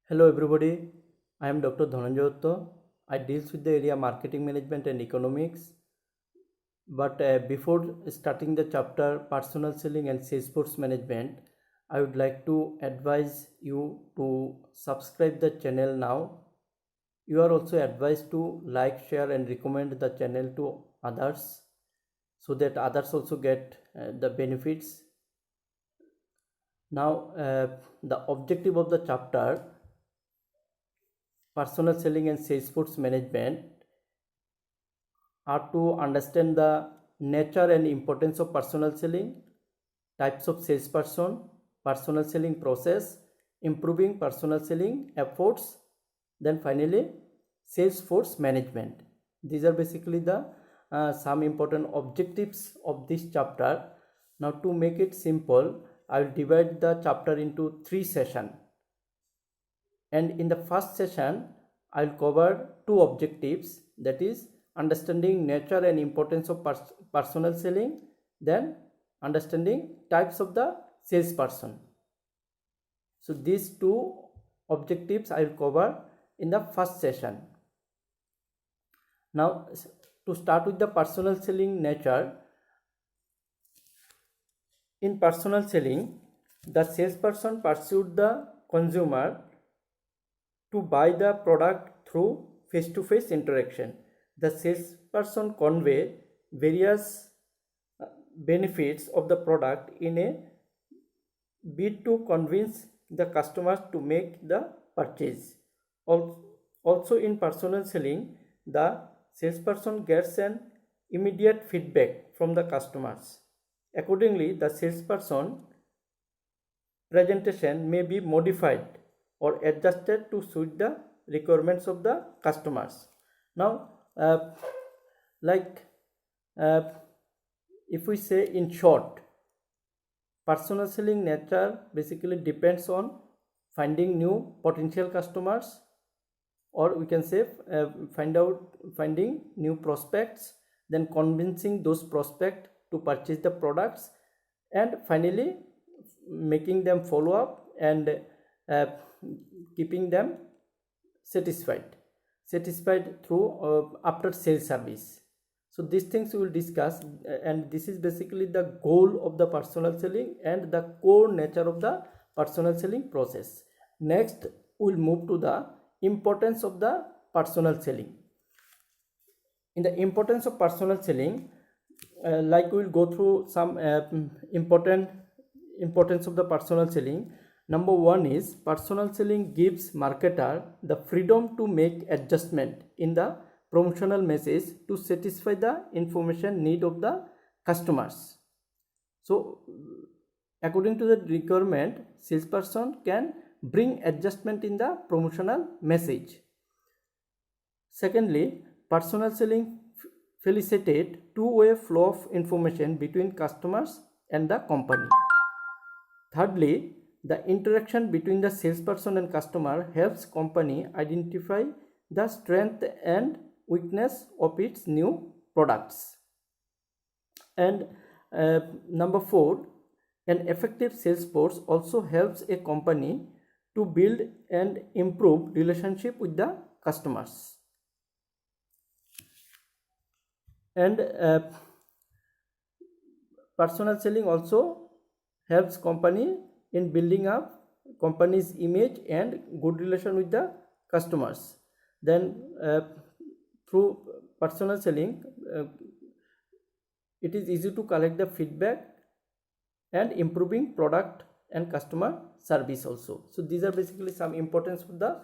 Hello everybody, I am Dr. Dhananjay Otto. I deals with the area marketing management and economics. But before starting the chapter personal selling and Salesforce management, I would like to advise you to subscribe the channel now. You are also advised to like, share and recommend the channel to others so that others also get the benefits. Now the objective of the chapter personal selling and Salesforce management are to understand the nature and importance of personal selling, types of salesperson, personal selling process, improving personal selling efforts, then finally Salesforce management. These are basically the some important objectives of this chapter. Now to make it simple, I will divide the chapter into 3 sessions. And in the first session, I will cover 2 objectives, that is understanding nature and importance of personal selling, then understanding types of the salesperson. So these 2 objectives I will cover in the first session. Now to start with the personal selling nature, in personal selling, the salesperson pursued the consumer to buy the product through face-to-face interaction. The salesperson convey various benefits of the product in a bid to convince the customers to make the purchase. Also in personal selling, the salesperson gets an immediate feedback from the customers. Accordingly, the salesperson presentation may be modified or adjusted to suit the requirements of the customers. Now if we say in short, personal selling nature basically depends on finding new potential customers, or we can say finding new prospects, then convincing those prospects to purchase the products, and finally making them follow up and keeping them satisfied through after sales service. So these things we will discuss, and this is basically the goal of the personal selling and the core nature of the personal selling process. Next we will move to the importance of the personal selling. In the importance of personal selling, we will go through some importance of the personal selling. Number 1 is personal selling gives marketer the freedom to make adjustment in the promotional message to satisfy the information need of the customers. So according to the requirement, salesperson can bring adjustment in the promotional message. Secondly, personal selling facilitates two-way flow of information between customers and the company. Thirdly, the interaction between the salesperson and customer helps company identify the strength and weakness of its new products. And number 4, an effective sales force also helps a company to build and improve relationship with the customers. And personal selling also helps company in building up company's image and good relation with the customers. Then through personal selling, it is easy to collect the feedback and improving product and customer service also. So these are basically some importance of the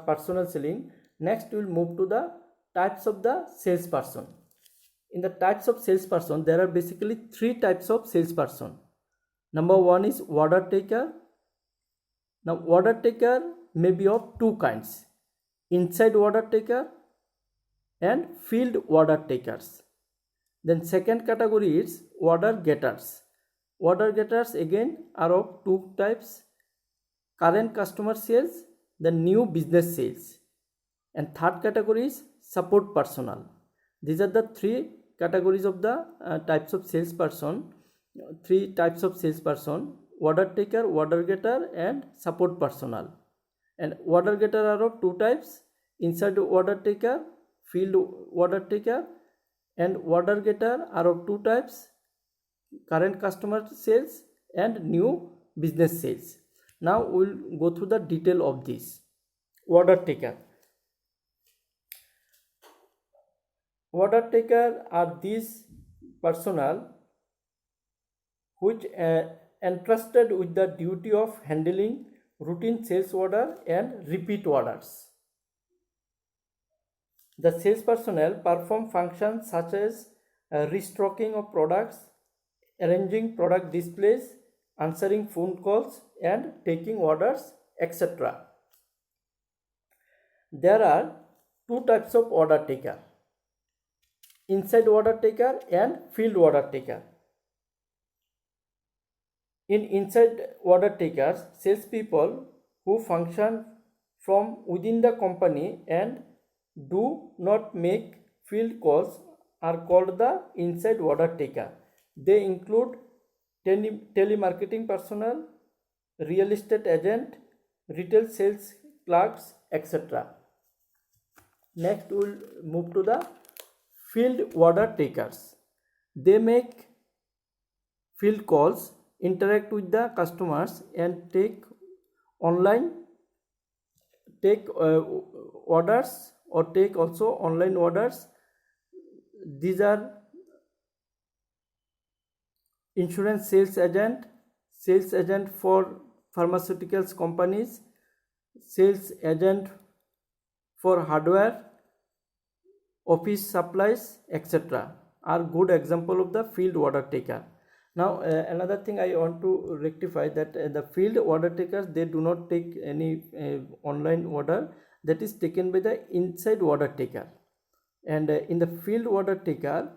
personal selling. Next we will move to the types of the salesperson. In the types of salesperson, there are basically 3 types of salesperson. Number 1 is order taker. Now order taker may be of 2 kinds: inside order taker and field order takers. Then second category is order getters. Order getters again are of 2 types: current customer sales, then new business sales. And third category is support personnel. These are the 3 categories of the types of salesperson. 3 types of salesperson: order taker, order getter and support personnel. And order getter are of two types: inside order taker, field order taker. And order getter are of two types: current customer sales and new business sales. Now we'll go through the detail of this. Order taker. Order taker are these personnel which entrusted with the duty of handling routine sales order and repeat orders. The sales personnel perform functions such as restocking of products, arranging product displays, answering phone calls, and taking orders, etc. There are two types of order taker: inside order taker and field order taker. In inside order takers, salespeople who function from within the company and do not make field calls are called the inside order taker. They include telemarketing personnel, real estate agent, retail sales clerks, etc. Next, we will move to the field order takers. They make field calls, interact with the customers, and take orders or take also online orders. These are insurance sales agent for pharmaceuticals companies, sales agent for hardware, office supplies, etc. are good example of the field order taker. Now another thing I want to rectify, that the field order takers, they do not take any online order. That is taken by the inside order taker. And in the field order taker,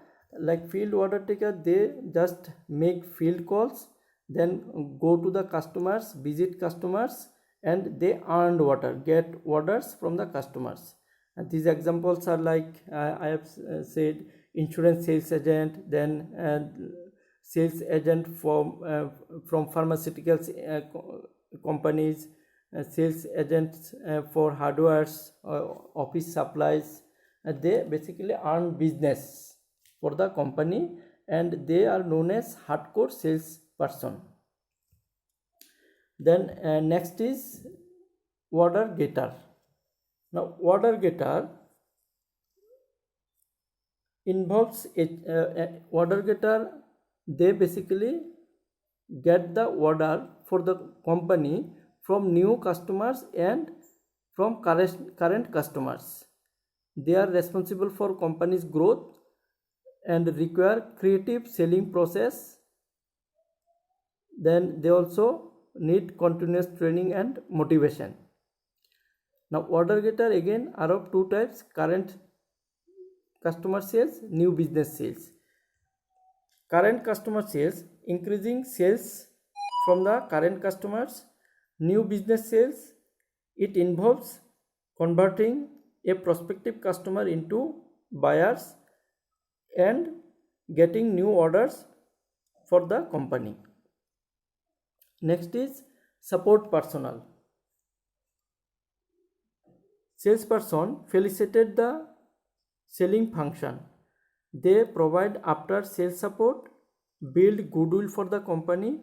they just make field calls, then go to the customers, visit customers, and they earn order, get orders from the customers. And these examples are like I have said, insurance sales agent, then sales agent from pharmaceuticals companies, sales agents for hardwares, office supplies. They basically earn business for the company, and they are known as hardcore sales person. Then next is order getter. Now order getter involves order getter. They basically get the order for the company from new customers and from current customers. They are responsible for company's growth and require creative selling process. Then they also need continuous training and motivation. Now order getter again are of two types: current customer sales, new business sales. Current customer sales, increasing sales from the current customers. New business sales, it involves converting a prospective customer into buyers and getting new orders for the company. Next is support personnel. Salesperson facilitate the selling function. They provide after sales support, build goodwill for the company,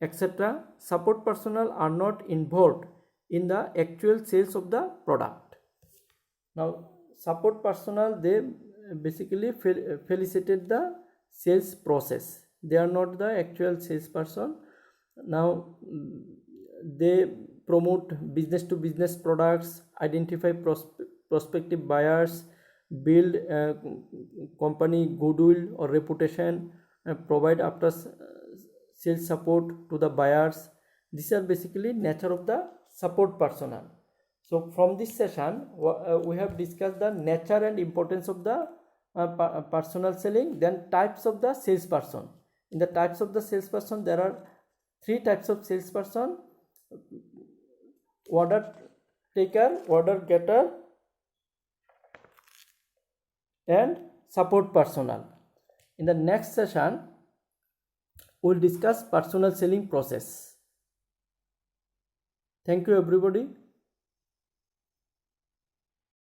etc. Support personnel are not involved in the actual sales of the product. Now support personnel, they basically facilitate the sales process. They are not the actual salesperson. Now they promote business to business products, identify prospective buyers, build company goodwill or reputation, provide after sales support to the buyers. These are basically nature of the support personnel. So from this session we have discussed the nature and importance of the personal selling, then types of the salesperson. In the types of the salesperson, there are three types of salesperson: order taker, order getter, and support personnel. In the next session we will discuss personal selling process. Thank you everybody.